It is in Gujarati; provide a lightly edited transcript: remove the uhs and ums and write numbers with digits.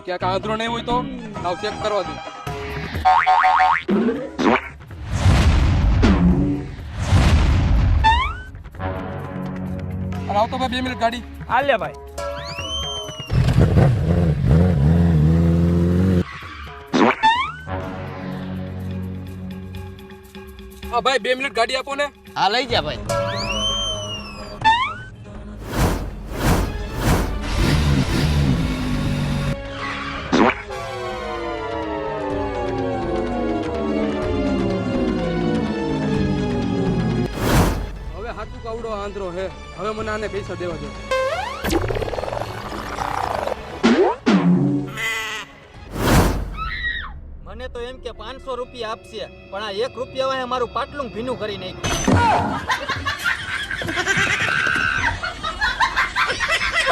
ક્યાંક આંધળો નહીં હોય તો આવ ચેક કરવા દે. અને આવતો ભાઈ 2 મિનિટ ગાડી. હાલે ભાઈ. હા ભાઈ 2 મિનિટ ગાડી આપો ને. હા લઈ જા ભાઈ. હવે હાથું કાવડો આંધળો હે. હવે મને આને પૈસા દેવા દો. મને તો એમ કે 500 રૂપિયા આપશે, પણ આ 1 રૂપિયા મારું પાટલું ભીનું કરી નાખ્યું.